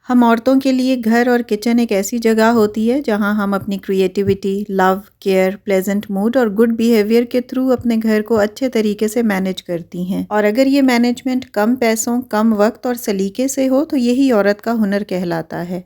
हम औरतों के लिए घर और किचन एक ऐसी जगह होती है जहां हम अपनी creativity, love, care, pleasant mood और गुड बिहेवियर के थ्रू अपने घर को अच्छे तरीके से मैनेज करती हैं। और अगर ये मैनेजमेंट कम पैसों, कम वक्त और सलीके से हो तो यही औरत का हुनर कहलाता है।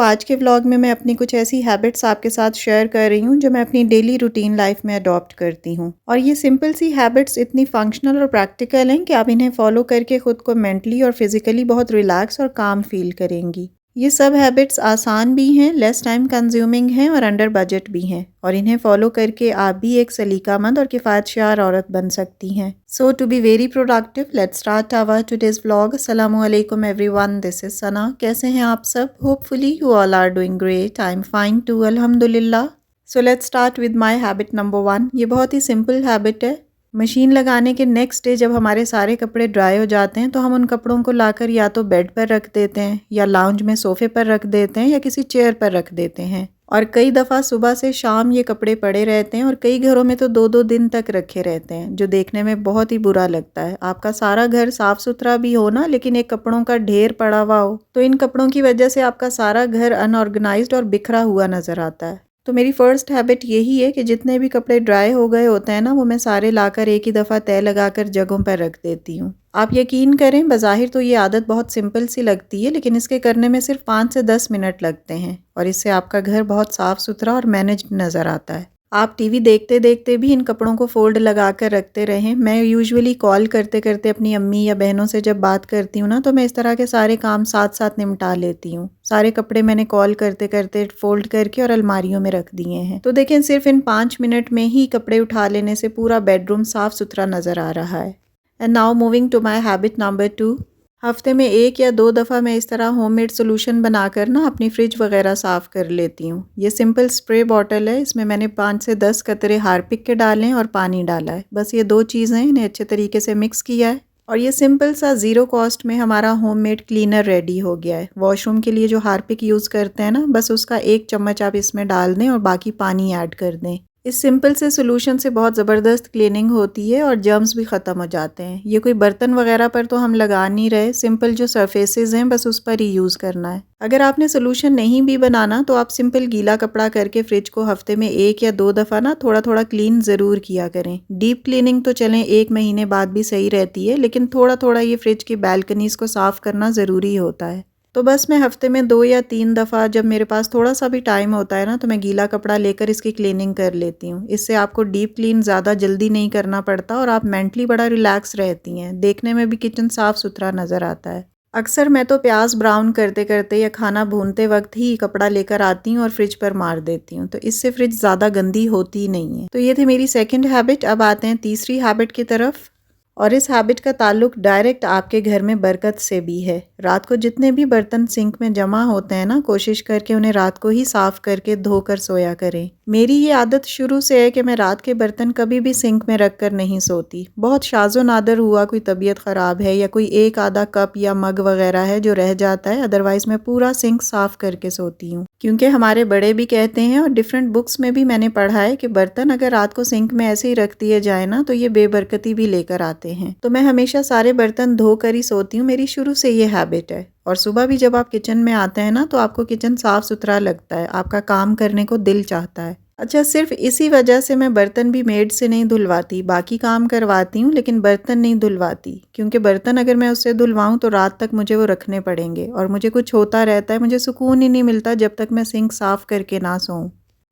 आज के व्लॉग में मैं अपनी कुछ ऐसी हैबिट्स आपके साथ शेयर कर रही हूँ जो मैं अपनी डेली रूटीन लाइफ में अडॉप्ट करती हूँ। और ये सिंपल सी हैबिट्स इतनी फंक्शनल और प्रैक्टिकल हैं कि आप इन्हें फॉलो करके खुद को मेंटली और फिजिकली बहुत रिलैक्स और काम फील करेंगी। ये सब हैबिट्स आसान भी हैं, लेस टाइम कंज्यूमिंग हैं और अंडर बजट भी हैं, और इन्हें फॉलो करके आप भी एक सलीकामंद और किफ़ायतशार औरत बन सकती हैं। To be very productive, let's start our today's vlog. अस्सलामु अलैकुम एवरीवन, दिस इज सना। कैसे हैं आप सब? Hopefully you all are doing great. I am fine too, अल्हम्दुलिल्लाह। Let's start with my habit number 1। ये बहुत ही सिंपल हैबिट है। मशीन लगाने के नेक्स्ट डे जब हमारे सारे कपड़े ड्राई हो जाते हैं तो हम उन कपड़ों को लाकर या तो बेड पर रख देते हैं, या लाउंज में सोफे पर रख देते हैं, या किसी चेयर पर रख देते हैं। और कई दफ़ा सुबह से शाम ये कपड़े पड़े रहते हैं, और कई घरों में तो 2-2 दिन तक रखे रहते हैं, जो देखने में बहुत ही बुरा लगता है। आपका सारा घर साफ सुथरा भी हो ना, लेकिन एक कपड़ों का ढेर पड़ा हुआ हो तो इन कपड़ों की वजह से आपका सारा घर अनऑर्गेनाइज्ड और बिखरा हुआ नज़र आता है। तो मेरी फ़र्स्ट हैबिट यही है कि जितने भी कपड़े ड्राई हो गए होते हैं ना, वो मैं सारे लाकर एक ही दफ़ा तय लगाकर जगहों पर रख देती हूँ। आप यकीन करें, बज़ाहिर तो ये आदत बहुत सिंपल सी लगती है, लेकिन इसके करने में सिर्फ 5 से 10 मिनट लगते हैं, और इससे आपका घर बहुत साफ़ सुथरा और मैनेज्ड नज़र आता है। आप टीवी देखते देखते भी इन कपड़ों को फोल्ड लगा कर रखते रहें। मैं यूजुअली कॉल करते करते अपनी अम्मी या बहनों से जब बात करती हूँ ना, तो मैं इस तरह के सारे काम साथ साथ निपटा लेती हूँ। सारे कपड़े मैंने कॉल करते करते फोल्ड करके और अलमारियों में रख दिए हैं। तो देखें, सिर्फ इन 5 मिनट में ही कपड़े उठा लेने से पूरा बेडरूम साफ सुथरा नज़र आ रहा है। And now moving to my habit number 2। हफ्ते में 1 या 2 दफ़ा मैं इस तरह होममेड सोल्यूशन बनाकर ना अपनी फ्रिज वगैरह साफ़ कर लेती हूँ। ये सिंपल स्प्रे बॉटल है, इसमें मैंने 5 से 10 कतरे हार्पिक के डाले हैं और पानी डाला है। बस ये 2 चीज़ें, इन्हें अच्छे तरीके से मिक्स किया है, और ये सिंपल सा ज़ीरो कॉस्ट में हमारा होममेड क्लीनर रेडी हो गया है। वॉशरूम के लिए जो हार्पिक यूज़ करते हैं ना, बस उसका 1 चम्मच आप इसमें डाल दें और बाकी पानी ऐड कर दें। इस सिंपल से सोल्यूशन से बहुत ज़बरदस्त क्लीनिंग होती है और जर्म्स भी ख़त्म हो जाते हैं। ये कोई बर्तन वगैरह पर तो हम लगा नहीं रहे, सिंपल जो सरफेसेस हैं बस उस पर ही यूज़ करना है। अगर आपने सोल्यूशन नहीं भी बनाना तो आप सिंपल गीला कपड़ा करके फ्रिज को हफ्ते में 1 या 2 दफ़ा ना थोड़ा थोड़ा क्लीन ज़रूर किया करें। डीप क्लीनिंग तो चलें 1 महीने बाद भी सही रहती है, लेकिन थोड़ा थोड़ा ये फ्रिज की बैल्कनीज़ को साफ़ करना ज़रूरी होता है। तो बस मैं हफ्ते में 2 या 3 दफ़ा, जब मेरे पास थोड़ा सा भी टाइम होता है ना, तो मैं गीला कपड़ा लेकर इसकी क्लीनिंग कर लेती हूँ। इससे आपको डीप क्लीन ज़्यादा जल्दी नहीं करना पड़ता और आप मेंटली बड़ा रिलैक्स रहती हैं। देखने में भी किचन साफ़ सुथरा नज़र आता है। अक्सर मैं तो प्याज ब्राउन करते करते या खाना भूनते वक्त ही कपड़ा लेकर आती हूँ और फ्रिज पर मार देती हूँ, तो इससे फ्रिज ज़्यादा गंदी होती ही नहीं है। तो ये थी मेरी सेकंड हैबिट। अब आते हैं तीसरी हैबिट की तरफ, और इस हैबिट का ताल्लुक डायरेक्ट आपके घर में बरकत से भी है। रात को जितने भी बर्तन सिंक में जमा होते हैं ना, कोशिश करके उन्हें रात को ही साफ करके धोकर सोया करें। मेरी ये आदत शुरू से है कि मैं रात के बर्तन कभी भी सिंक में रख कर नहीं सोती। बहुत शाज़ो नादर हुआ कोई तबीयत ख़राब है या कोई एक आधा कप या मग वगैरह है जो रह जाता है, अदरवाइज़ मैं पूरा सिंक साफ करके सोती हूँ। क्योंकि हमारे बड़े भी कहते हैं और डिफरेंट बुक्स में भी मैंने पढ़ा है कि बर्तन अगर रात को सिंक में ऐसे ही रख दिए जाए ना, तो ये बेबरकती भी लेकर आते हैं। तो मैं हमेशा सारे बर्तन धो कर ही सोती हूँ, मेरी शुरू से ये हैबिट है। और सुबह भी जब आप किचन में आते हैं ना, तो आपको किचन साफ सुथरा लगता है, आपका काम करने को दिल चाहता है। अच्छा, सिर्फ इसी वजह से मैं बर्तन भी मेड से नहीं धुलवाती, बाकी काम करवाती हूँ लेकिन बर्तन नहीं धुलवाती, क्योंकि बर्तन अगर मैं उससे धुलवाऊँ तो रात तक मुझे वो रखने पड़ेंगे और मुझे कुछ होता रहता है, मुझे सुकून ही नहीं मिलता जब तक मैं सिंक साफ़ करके ना सोऊं।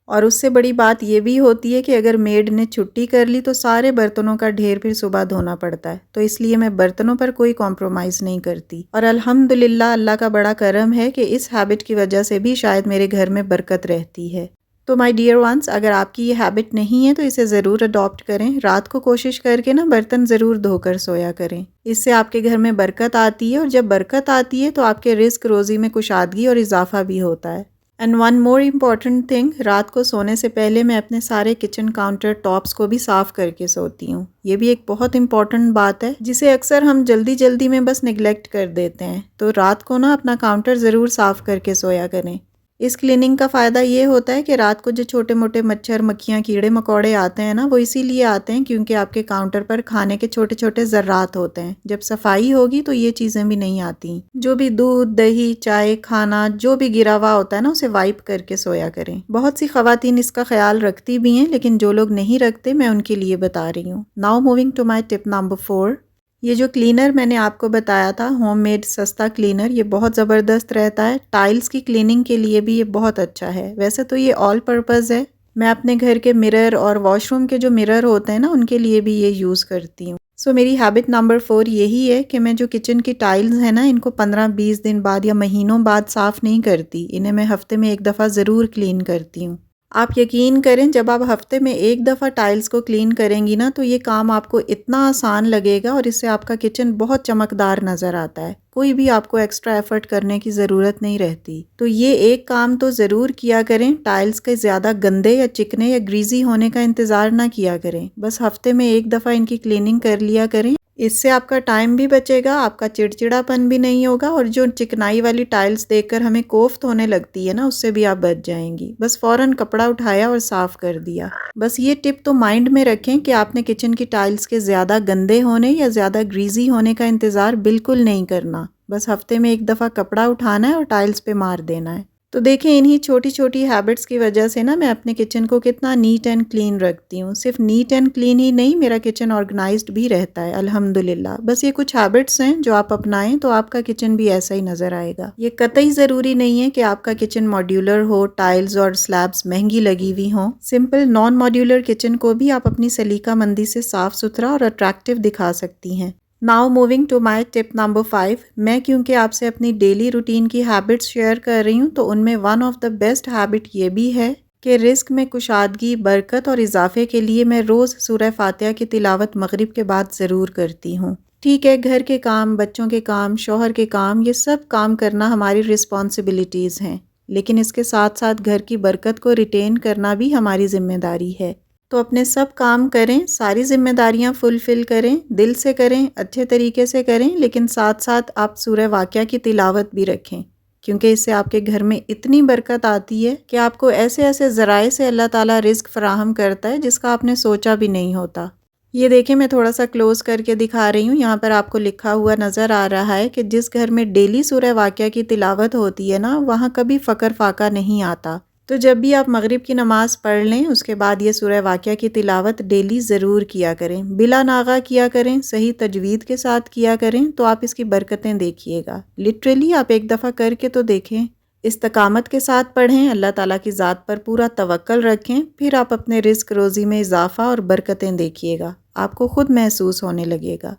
और उससे बड़ी बात ये भी होती है कि अगर मेड ने छुट्टी कर ली तो सारे बर्तनों का ढेर फिर सुबह धोना पड़ता है, तो इसलिए मैं बर्तनों पर कोई कॉम्प्रोमाइज़ नहीं करती। और अल्हम्दुलिल्लाह, अल्लाह का बड़ा करम है कि इस हैबिट की वजह से भी शायद मेरे घर में बरकत रहती है। तो माय डियर वंस, अगर आपकी ये हैबिट नहीं है तो इसे ज़रूर अडॉप्ट करें। रात को कोशिश करके ना बर्तन ज़रूर धोकर सोया करें, इससे आपके घर में बरकत आती है, और जब बरकत आती है तो आपके रिस्क रोज़ी में कुशादगी और इजाफा भी होता है। And one more important thing, रात को सोने से पहले मैं अपने सारे किचन काउंटर टॉप्स को भी साफ़ करके सोती हूँ। ये भी एक बहुत इंपॉर्टेंट बात है जिसे अक्सर हम जल्दी जल्दी में बस निगलेक्ट कर देते हैं। तो रात को ना अपना काउंटर ज़रूर साफ़ करके सोया करें। इस क्लीनिंग का फ़ायदा ये होता है कि रात को जो छोटे मोटे मच्छर मक्खियाँ कीड़े मकोड़े आते हैं ना, वो इसीलिए आते हैं क्योंकि आपके काउंटर पर खाने के छोटे छोटे ज़र्रात होते हैं। जब सफाई होगी तो ये चीज़ें भी नहीं आती। जो भी दूध दही चाय खाना जो भी गिरा हुआ होता है ना, उसे वाइप करके सोया करें। बहुत सी खवातीन इसका ख्याल रखती भी हैं, लेकिन जो लोग नहीं रखते मैं उनके लिए बता रही हूँ। Now moving to my tip number 4। ये जो क्लीनर मैंने आपको बताया था, होममेड सस्ता क्लीनर, ये बहुत ज़बरदस्त रहता है। टाइल्स की क्लीनिंग के लिए भी ये बहुत अच्छा है। वैसे तो ये ऑल पर्पज़ है। मैं अपने घर के मिरर और वॉशरूम के जो मिरर होते हैं ना, उनके लिए भी ये यूज़ करती हूँ। सो मेरी हैबिट नंबर 4 यही है कि मैं जो किचन की टाइल्स हैं ना, इनको 15-20 दिन बाद या महीनों बाद साफ़ नहीं करती। इन्हें मैं हफ़्ते में एक दफ़ा ज़रूर क्लीन करती हूँ। आप यकीन करें, जब आप हफ्ते में एक दफ़ा टाइल्स को क्लीन करेंगी ना, तो ये काम आपको इतना आसान लगेगा और इससे आपका किचन बहुत चमकदार नज़र आता है। कोई भी आपको एक्स्ट्रा एफर्ट करने की ज़रूरत नहीं रहती। तो ये एक काम तो ज़रूर किया करें, टाइल्स के ज़्यादा गंदे या चिकने या ग्रीजी होने का इंतज़ार ना किया करें। बस हफ्ते में एक दफ़ा इनकी क्लीनिंग कर लिया करें। इससे आपका टाइम भी बचेगा, आपका चिड़चिड़ापन भी नहीं होगा और जो चिकनाई वाली टाइल्स देखकर हमें कोफ्त होने लगती है ना, उससे भी आप बच जाएंगी। बस फ़ौरन कपड़ा उठाया और साफ़ कर दिया। बस ये टिप तो माइंड में रखें कि आपने किचन की टाइल्स के ज़्यादा गंदे होने या ज़्यादा ग्रीजी होने का इंतज़ार बिल्कुल नहीं करना। बस हफ्ते में एक दफ़ा कपड़ा उठाना है और टाइल्स पे मार देना है। तो देखें, इन्हीं छोटी छोटी हैबिट्स की वजह से ना मैं अपने किचन को कितना नीट एंड क्लीन रखती हूँ। सिर्फ नीट एंड क्लीन ही नहीं, मेरा किचन ऑर्गेनाइज्ड भी रहता है अल्हम्दुलिल्लाह। बस ये कुछ हैबिट्स हैं जो आप अपनाएं तो आपका किचन भी ऐसा ही नज़र आएगा। ये कतई ज़रूरी नहीं है कि आपका किचन मॉड्यूलर हो, टाइल्स और स्लैब्स महंगी लगी हुई हों। सिंपल नॉन मॉड्यूलर किचन को भी आप अपनी सलीकामंदी से साफ़ सुथरा और अट्रैक्टिव दिखा सकती हैं। Now moving to my tip number 5। मैं क्योंकि आपसे अपनी डेली रूटीन की हैबिट्स शेयर कर रही हूँ, तो उनमें one of the best habit ये भी है कि रिस्क में कुशादगी, बरकत और इजाफे के लिए मैं रोज़ सूरह फातिहा की तिलावत मगरिब के बाद ज़रूर करती हूँ। ठीक है, घर के काम, बच्चों के काम, शौहर के काम, ये सब काम करना हमारी रिस्पॉन्सिबिलिटीज़ हैं, लेकिन इसके साथ साथ घर की बरकत को रिटेन करना भी हमारी ज़िम्मेदारी है। तो अपने सब काम करें, सारी जिम्मेदारियां फुलफिल करें, दिल से करें, अच्छे तरीके से करें, लेकिन साथ साथ आप सूरह वाक़िया की तिलावत भी रखें, क्योंकि इससे आपके घर में इतनी बरकत आती है कि आपको ऐसे ऐसे ज़राए से अल्लाह ताला रिज़्क फ़राहम करता है जिसका आपने सोचा भी नहीं होता। ये देखें, मैं थोड़ा सा क्लोज़ करके दिखा रही हूँ। यहाँ पर आपको लिखा हुआ नज़र आ रहा है कि जिस घर में डेली सूरह वाक़िया की तिलावत होती है ना, वहाँ कभी फ़क़र फ़ाक़ा नहीं आता। तो जब भी आप मगरिब की नमाज़ पढ़ लें, उसके बाद ये सूरह वाक़िया की तिलावत डेली ज़रूर किया करें। बिला नागा किया करें, सही तजवीद के साथ किया करें, तो आप इसकी बरकतें देखिएगा। लिटरली आप एक दफ़ा करके तो देखें। इस्तकामत के साथ पढ़ें, अल्लाह ताला की ज़ात पर पूरा तवक्कल रखें, फिर आप अपने रिस्क रोज़ी में इजाफ़ा और बरकतें देखिएगा। आपको खुद महसूस होने लगेगा।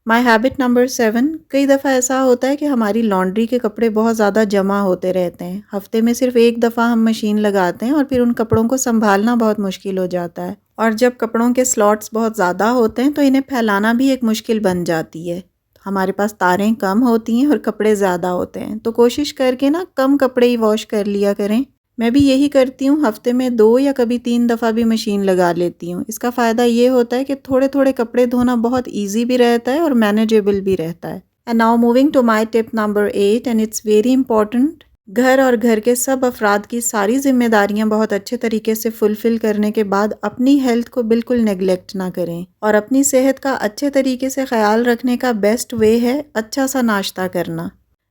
माई हैबिट नंबर 7। कई दफ़ा ऐसा होता है कि हमारी लॉन्ड्री के कपड़े बहुत ज़्यादा जमा होते रहते हैं। हफ्ते में सिर्फ एक दफ़ा हम मशीन लगाते हैं और फिर उन कपड़ों को संभालना बहुत मुश्किल हो जाता है। और जब कपड़ों के स्लॉट्स बहुत ज़्यादा होते हैं तो इन्हें फैलाना भी एक मुश्किल बन जाती है। हमारे पास तारें कम होती हैं और कपड़े ज़्यादा होते हैं, तो कोशिश करके ना कम कपड़े ही वॉश कर लिया करें। मैं भी यही करती हूँ, हफ्ते में 2 या कभी 3 दफ़ा भी मशीन लगा लेती हूँ। इसका फ़ायदा ये होता है कि थोड़े थोड़े कपड़े धोना बहुत ईजी भी रहता है और मैनेजेबल भी रहता है। And now moving to my tip number 8 and it's very important. घर और घर के सब अफराद की सारी जिम्मेदारियां बहुत अच्छे तरीके से फुलफिल करने के बाद अपनी हेल्थ को बिल्कुल नेग्लेक्ट ना करें। और अपनी सेहत का अच्छे तरीके से ख्याल रखने का बेस्ट वे है अच्छा सा नाश्ता करना।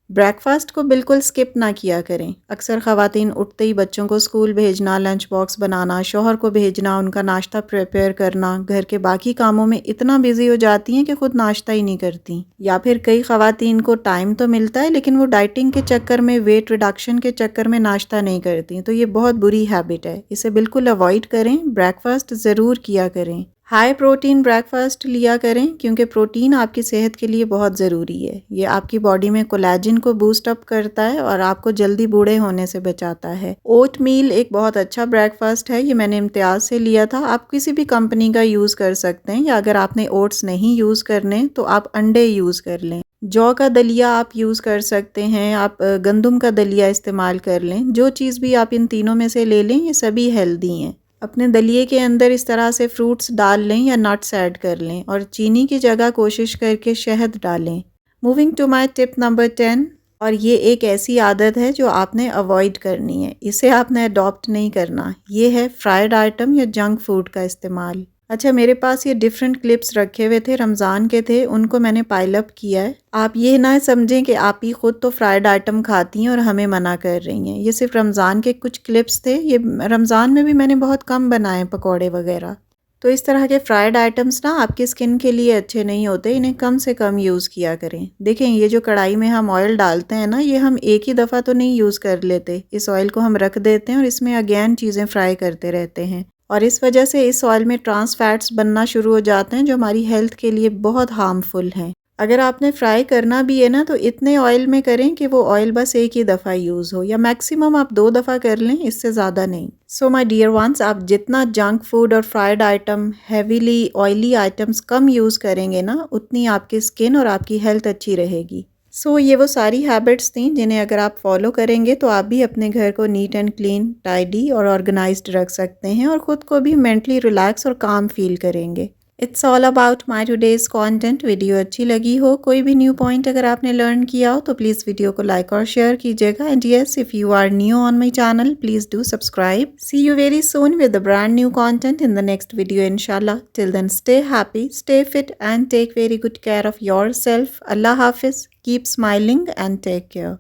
ब्रेकफास्ट को बिल्कुल स्किप ना किया करें। अक्सर ख़वातीन उठते ही बच्चों को स्कूल भेजना, लंच बॉक्स बनाना, शौहर को भेजना, उनका नाश्ता प्रिपेयर करना, घर के बाकी कामों में इतना बिजी हो जाती हैं कि खुद नाश्ता ही नहीं करती। या फिर कई ख़वातीन को टाइम तो मिलता है लेकिन वो डाइटिंग के चक्कर में, वेट रिडक्शन के चक्कर में नाश्ता नहीं करती। तो ये बहुत बुरी हैबिट है, इसे बिल्कुल अवॉइड करें। ब्रेकफास्ट ज़रूर किया करें। हाई प्रोटीन ब्रेकफास्ट लिया करें, क्योंकि प्रोटीन आपकी सेहत के लिए बहुत ज़रूरी है। ये आपकी बॉडी में कोलेजन को बूस्ट अप करता है और आपको जल्दी बूढ़े होने से बचाता है। ओट मील एक बहुत अच्छा ब्रेकफास्ट है, ये मैंने इम्तियाज़ से लिया था। आप किसी भी कंपनी का यूज़ कर सकते हैं, या अगर आपने ओट्स नहीं यूज़ करने तो आप अंडे यूज़ कर लें। जौ का दलिया आप यूज़ कर सकते हैं, आप गंदम का दलिया इस्तेमाल कर लें। जो चीज़ भी आप इन तीनों में से ले लें, ये सभी हेल्दी हैं। अपने दलिए के अंदर इस तरह से फ्रूट्स डाल लें या नट्स ऐड कर लें और चीनी की जगह कोशिश करके शहद डालें। Moving to my tip number 10। और ये एक ऐसी आदत है जो आपने अवॉइड करनी है, इसे आपने अडॉप्ट नहीं करना। ये है फ्राइड आइटम या जंक फूड का इस्तेमाल। अच्छा, मेरे पास ये डिफरेंट क्लिप्स रखे हुए थे, रमज़ान के थे, उनको मैंने पाइल अप किया है। आप ये ना समझें कि आप ही खुद तो फ्राइड आइटम खाती हैं और हमें मना कर रही हैं। ये सिर्फ रमज़ान के कुछ क्लिप्स थे। ये रमज़ान में भी मैंने बहुत कम बनाए पकौड़े वगैरह। तो इस तरह के फ्राइड आइटम्स ना आपकी स्किन के लिए अच्छे नहीं होते, इन्हें कम से कम यूज़ किया करें। देखें, ये जो कढ़ाई में हम ऑयल डालते हैं ना, ये हम एक ही दफ़ा तो नहीं यूज़ कर लेते। इस ऑयल को हम रख देते हैं और इसमें अगेन चीज़ें फ्राई करते रहते हैं, और इस वजह से इस ऑयल में ट्रांस फैट्स बनना शुरू हो जाते हैं जो हमारी हेल्थ के लिए बहुत हार्मफुल हैं। अगर आपने फ्राई करना भी है ना, तो इतने ऑयल में करें कि वो ऑयल बस एक ही दफ़ा यूज़ हो, या मैक्सिमम आप 2 दफ़ा कर लें, इससे ज़्यादा नहीं। सो माय डियर वंस, आप जितना जंक फूड और fried item, heavily oily items कम यूज़ करेंगे ना, उतनी आपकी स्किन और आपकी हेल्थ अच्छी रहेगी। सो ये वो सारी हैबिट्स थी जिन्हें अगर आप फॉलो करेंगे तो आप भी अपने घर को नीट एंड क्लीन, टाइडी और ऑर्गेनाइज्ड रख सकते हैं, और ख़ुद को भी मेंटली रिलैक्स और काम फील करेंगे। It's all about my today's content. Video अच्छी लगी हो, कोई भी न्यू पॉइंट अगर आपने लर्न किया हो, तो प्लीज़ वीडियो को लाइक और शेयर कीजिएगा। And yes, if you are new on my channel, please do subscribe. See you very soon with the brand new content in the next video इंशाल्लाह। Till then, stay happy, stay fit and take very good care of your self. अल्लाह हाफिज़, keep smiling and take care.